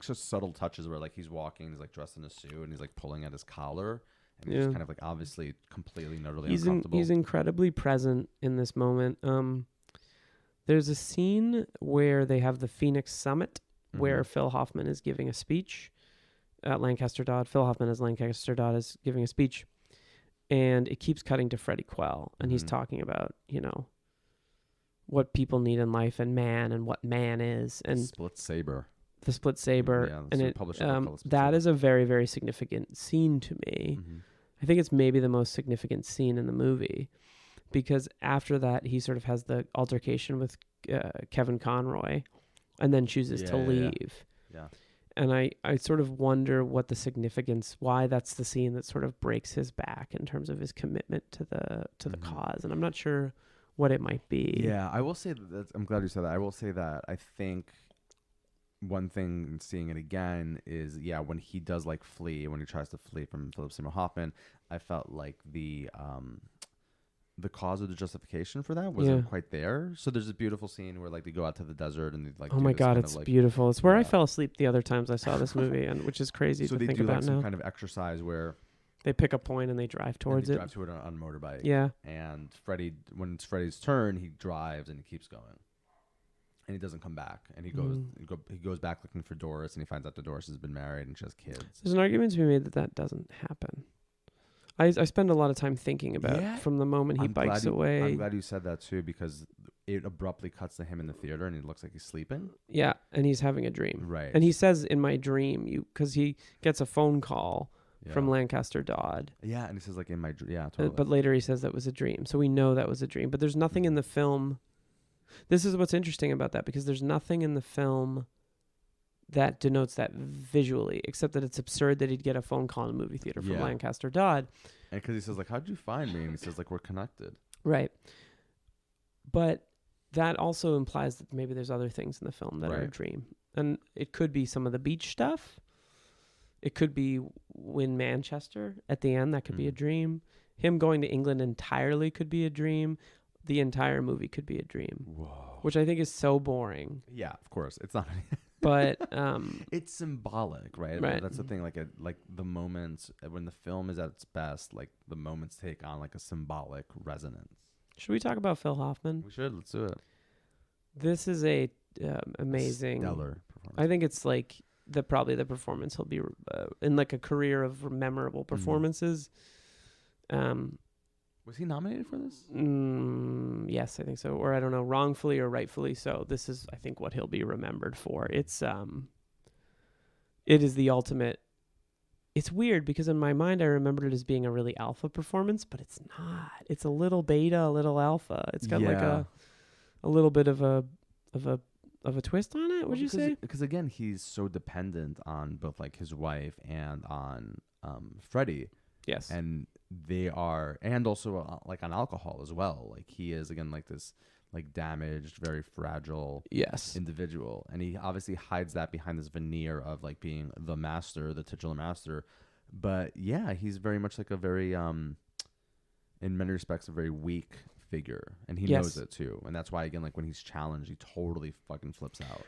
just subtle touches where like he's walking, he's like dressed in a suit, and he's like pulling at his collar, and he's kind of like obviously completely and utterly uncomfortable. He's incredibly present in this moment. There's a scene where they have the Phoenix Summit, where Phil Hoffman is giving a speech at Lancaster Dodd. Phil Hoffman as Lancaster Dodd is giving a speech, and it keeps cutting to Freddie Quell, and he's talking about what people need in life and man and what man is, and Split Saber. The Split Saber, and that is a very, very significant scene to me. I think it's maybe the most significant scene in the movie, because after that he sort of has the altercation with Kevin Conroy, and then chooses to leave. Yeah. And I sort of wonder what the significance, why that's the scene that sort of breaks his back in terms of his commitment to the cause, and I'm not sure what it might be. Yeah, I will say that. I'm glad you said that. I will say that I think one thing, seeing it again, is when he does like flee, when he tries to flee from Philip Seymour Hoffman, I felt like the cause or the justification for that wasn't quite there. So there's this beautiful scene where like they go out to the desert and they like. Oh my God, it's beautiful. It's where I fell asleep the other times I saw this movie, and which is crazy to think about now. So they do like some kind of exercise where they pick a point and they drive towards it. Drive to it on a motorbike. Yeah. And when it's Freddie's turn, he drives and he keeps going, and he doesn't come back. And he goes back looking for Doris, and he finds out that Doris has been married and she has kids. There's an argument to be made that doesn't happen. I spend a lot of time thinking about from the moment he bikes away. I'm glad you said that too, because it abruptly cuts to him in the theater and it looks like he's sleeping. Yeah, and he's having a dream. Right. And he says, "In my dream," because he gets a phone call from Lancaster Dodd. Yeah, and he says like in my dream. Yeah, totally. But later he says that was a dream. So we know that was a dream. But there's nothing in the film. This is what's interesting about that, because there's nothing in the film that denotes that visually, except that it's absurd that he'd get a phone call in a movie theater from Lancaster Dodd. And because he says like, "How'd you find me?" And he says like, "We're connected." Right. But that also implies that maybe there's other things in the film that are a dream. And it could be some of the beach stuff. It could be Win Manchester at the end. That could be a dream. Him going to England entirely could be a dream. The entire movie could be a dream. Whoa. Which I think is so boring. Yeah, of course. It's not. But it's symbolic, right? That's the thing. Like the moments when the film is at its best, like the moments take on like a symbolic resonance. Should we talk about Phil Hoffman? We should. Let's do it. This is a amazing, stellar performance. I think it's like probably the performance he'll be in like a career of memorable performances. Was he nominated for this? Yes, I think so. Or I don't know, wrongfully or rightfully so. This is, I think, what he'll be remembered for. It is the ultimate. It's weird because in my mind I remembered it as being a really alpha performance, but it's not. It's a little beta, a little alpha. It's got like a little bit of a twist on it. Would you say? Because again, he's so dependent on both like his wife and on Freddie. Yes. And they are, and also like on alcohol as well. Like he is again like this like damaged, very fragile individual, and he obviously hides that behind this veneer of like being the master, the titular master. But yeah, he's very much like a very in many respects a very weak figure, and he knows it too, and that's why again like when he's challenged, he totally fucking flips out.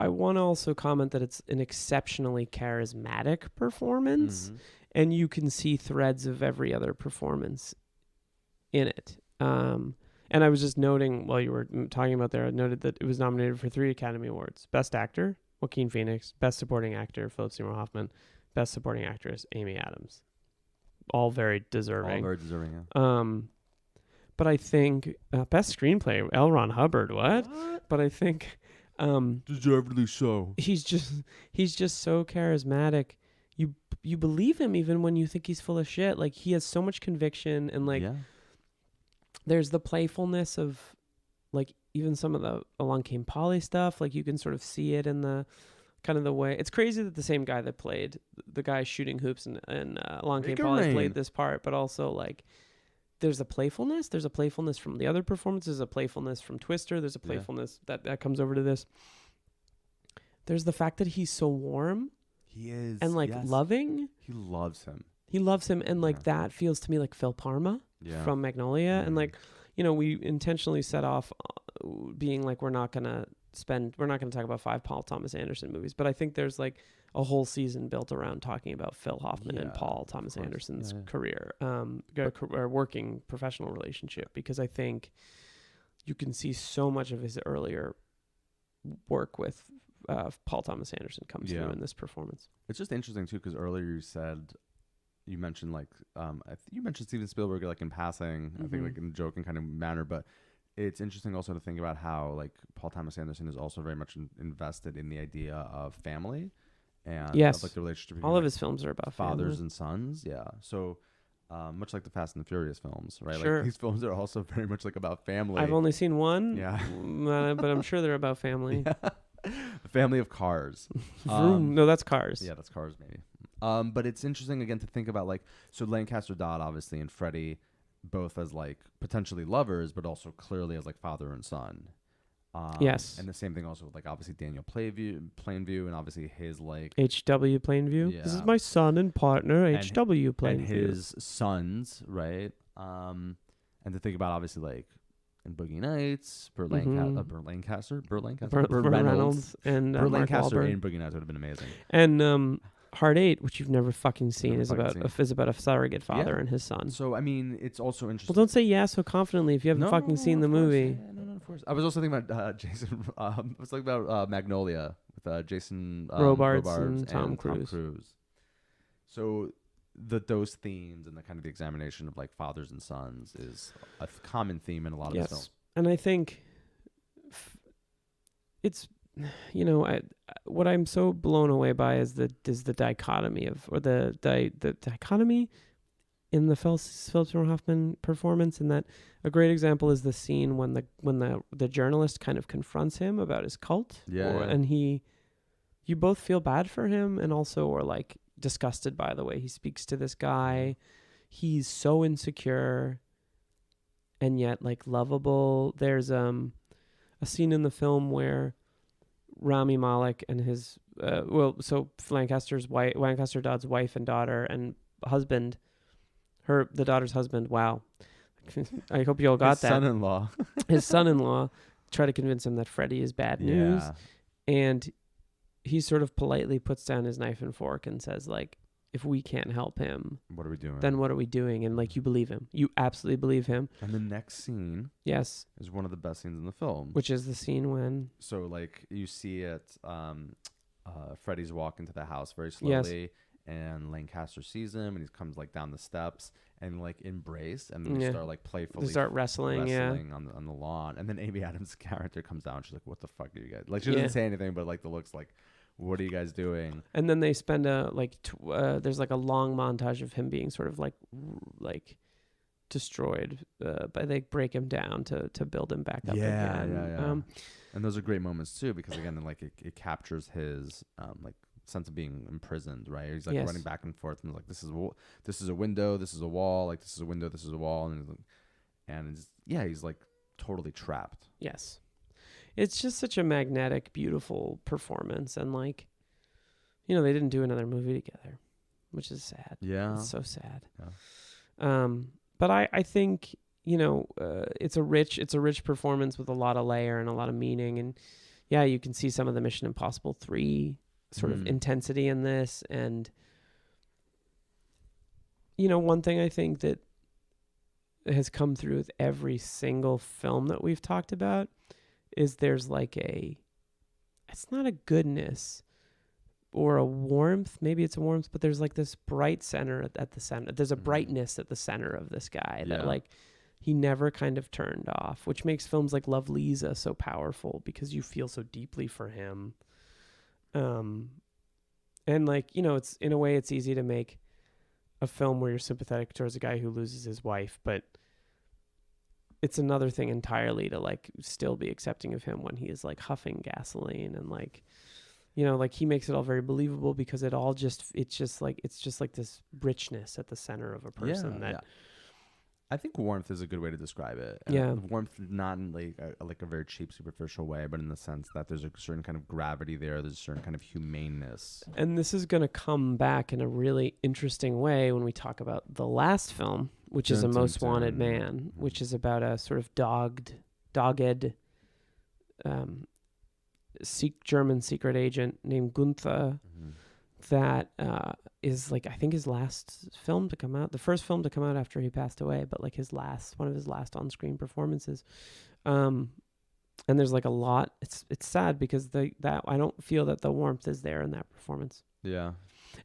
I want to also comment that it's an exceptionally charismatic performance, and you can see threads of every other performance in it. And I was just noting while you were talking about there, I noted that it was nominated for 3 Academy Awards: Best Actor, Joaquin Phoenix; Best Supporting Actor, Philip Seymour Hoffman; Best Supporting Actress, Amy Adams. All very deserving. All very deserving, yeah. But I think Best Screenplay, L. Ron Hubbard. What? But I think... deservedly so. He's just so charismatic. You believe him even when you think he's full of shit. Like he has so much conviction, and like there's the playfulness of like even some of the Along Came Polly stuff. Like you can sort of see it in the kind of the way. It's crazy that the same guy that played the guy shooting hoops and Along Came Polly played this part, but also like there's a playfulness. There's a playfulness from the other performances, a playfulness from Twister. There's a playfulness that comes over to this. There's the fact that he's so warm. He is. and like yes. loving. He loves him. He loves him, and like that feels to me like Phil Parma from Magnolia, and like, we intentionally set off being like we're not gonna talk about 5 Paul Thomas Anderson movies, but I think there's like a whole season built around talking about Phil Hoffman and Paul Thomas Anderson's career, or working professional relationship, because I think you can see so much of his earlier work with Paul Thomas Anderson comes through in this performance. It's just interesting too, because earlier you mentioned like you mentioned Steven Spielberg like in passing, I think like in a joking kind of manner, but it's interesting also to think about how like Paul Thomas Anderson is also very much invested in the idea of family and of, like the relationship between all of his films are about fathers family. and sons. So much like the Fast and the Furious films, right? Sure. Like these films are also very much like about family. I've only seen one, but I'm sure they're about family. The family of Cars. No, that's Cars. Yeah, that's Cars maybe. But it's interesting again to think about like, so Lancaster Dodd obviously and Freddie both as like potentially lovers, but also clearly as like father and son. Yes. And the same thing also with like obviously Daniel Plainview and obviously his like H.W. Plainview. Yeah. This is my son and partner, H.W. Plainview. And his sons, right? And to think about obviously like in Boogie Nights, Burt Lancaster, Burt Reynolds, and Burt Mark Lancaster Wahlberg. in Boogie Nights would have been amazing. And Heart 8, which you've never fucking seen, is about a surrogate father and his son. So I mean, it's also interesting. Well, don't say yeah so confidently if you haven't fucking seen the movie. No, of course. I was also thinking about Jason. I was thinking about Magnolia with Jason Robards and Tom Cruise. So those themes and the kind of the examination of like fathers and sons is a common theme in a lot of his films. And I think it's, what I'm so blown away by is the dichotomy the dichotomy in the Philip Seymour Hoffman performance, and that a great example is the scene when the journalist kind of confronts him about his cult, and you both feel bad for him and also are like disgusted by the way he speaks to this guy. He's so insecure and yet like lovable. There's a scene in the film where Rami Malek and his Lancaster Dodd's wife and daughter and husband, the daughter's husband, wow. I hope you all got that. Son-in-law. His son-in-law try to convince him that Freddie is bad news. And he sort of politely puts down his knife and fork and says, like, if we can't help him, what are we doing? Then what are we doing? And like, you believe him. You absolutely believe him. And the next scene, yes, is one of the best scenes in the film. Which is the scene when, so like you see it, Freddie's walking to the house very slowly, and Lancaster sees him, and he comes like down the steps and like embrace, and then they start like playfully wrestling on the lawn, and then Amy Adams' character comes down. She's like, "What the fuck are you guys?" Like she doesn't say anything, but like the looks like, what are you guys doing? And then they spend there's like a long montage of him being sort of like destroyed, but they break him down to build him back up again. And those are great moments too, because again, like it captures his like sense of being imprisoned, right? He's like running back and forth, and like this is a window, this is a wall, like this is a window, this is a wall, and he's like totally trapped. Yes. It's just such a magnetic, beautiful performance. And like, they didn't do another movie together, which is sad. Yeah. It's so sad. Yeah. But I think, it's a rich performance with a lot of layer and a lot of meaning. And you can see some of the Mission Impossible 3 sort of intensity in this. And, one thing I think that has come through with every single film that we've talked about is there's like it's not a goodness or a warmth, maybe it's a warmth, but there's like this bright center at the center. There's a brightness at the center of this guy that like he never kind of turned off, which makes films like Love Lisa so powerful because you feel so deeply for him. And like, it's in a way it's easy to make a film where you're sympathetic towards a guy who loses his wife, but it's another thing entirely to like still be accepting of him when he is like huffing gasoline and like, like he makes it all very believable because it's just like this richness at the center of a person I think warmth is a good way to describe it. Yeah. Warmth, not in like a very cheap, superficial way, but in the sense that there's a certain kind of gravity there. There's a certain kind of humaneness. And this is going to come back in a really interesting way when we talk about the last film, which is A Most Wanted Man, which is about a sort of dogged German secret agent named Gunther that is like, I think his last film to come out, the first film to come out after he passed away, but like one of his last on-screen performances. And there's like a lot. It's sad because that I don't feel that the warmth is there in that performance. Yeah.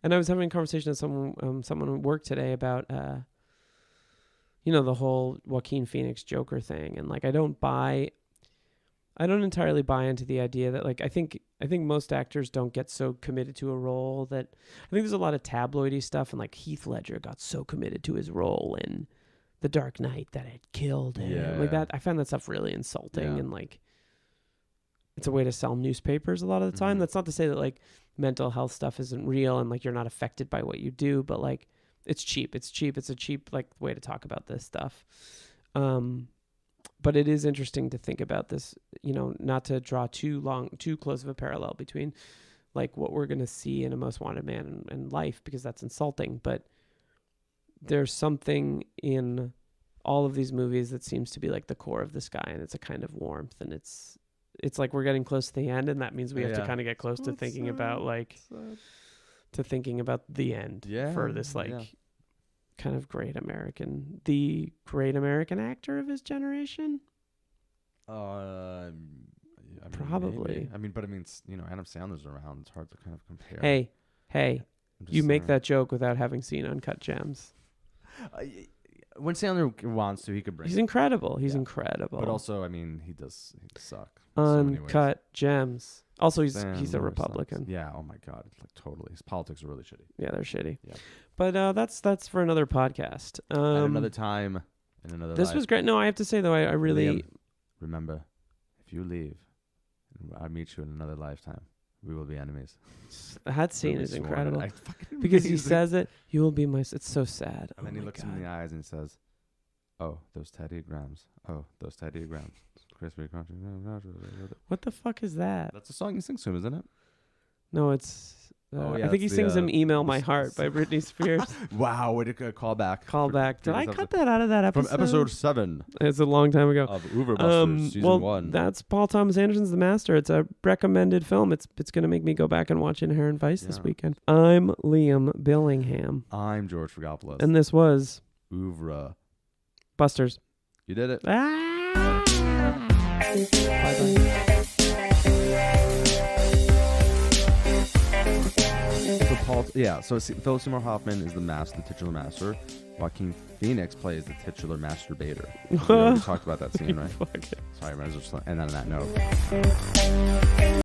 And I was having a conversation with someone at work today about the whole Joaquin Phoenix Joker thing, and like I don't entirely buy into the idea that like I think most actors don't get so committed to a role that I think there's a lot of tabloidy stuff, and like Heath Ledger got so committed to his role in The Dark Knight that it killed him. Yeah. Like that, I find that stuff really insulting, and like it's a way to sell newspapers a lot of the time. That's not to say that like mental health stuff isn't real and like you're not affected by what you do, but like it's cheap. It's a cheap like way to talk about this stuff. But it is interesting to think about this, not to draw too close of a parallel between like what we're going to see in A Most Wanted Man and life, because that's insulting. But there's something in all of these movies that seems to be like the core of the sky, and it's a kind of warmth, and it's like we're getting close to the end, and that means we have to kind of get close to thinking about the end for this kind of the great American actor of his generation. Probably. Maybe. But Adam Sandler's around. It's hard to kind of compare. Hey, you make that joke without having seen Uncut Gems. When Sandler wants to, he could bring. He's incredible. He's incredible. But also, he does suck. Uncut Gems. Also, he's a Republican. Sucks. Yeah. Oh my God. Like totally. His politics are really shitty. Yeah, they're shitty. Yeah. But that's for another podcast. At another time. In another. This life. Was great. No, I have to say though, I really Liam, remember, if you leave, I meet you in another lifetime. We will be enemies. That scene is incredible because he says it. You will be my. It's so sad. And then he looks him in the eyes and says, "Oh, those teddygrams. Oh, those teddygrams. Crispy, crunchy." What the fuck is that? That's a song he sings to him, isn't it? No, it's. I think he sings him "Email My Heart" by Britney Spears. Wow, what a callback. Callback. Did I cut that out of that episode? From episode 7. It's a long time ago. Of Oeuvre Busters, season 1. That's Paul Thomas Anderson's The Master. It's a recommended film. It's going to make me go back and watch Inherent Vice this weekend. I'm Liam Billingham. I'm George Frigopoulos. And this was Oeuvre Busters. You did it. Bye-bye. So Philip Seymour Hoffman is the titular master. Joaquin Phoenix plays the titular masturbator. We already talked about that scene, right? Sorry, I might as well end on that note.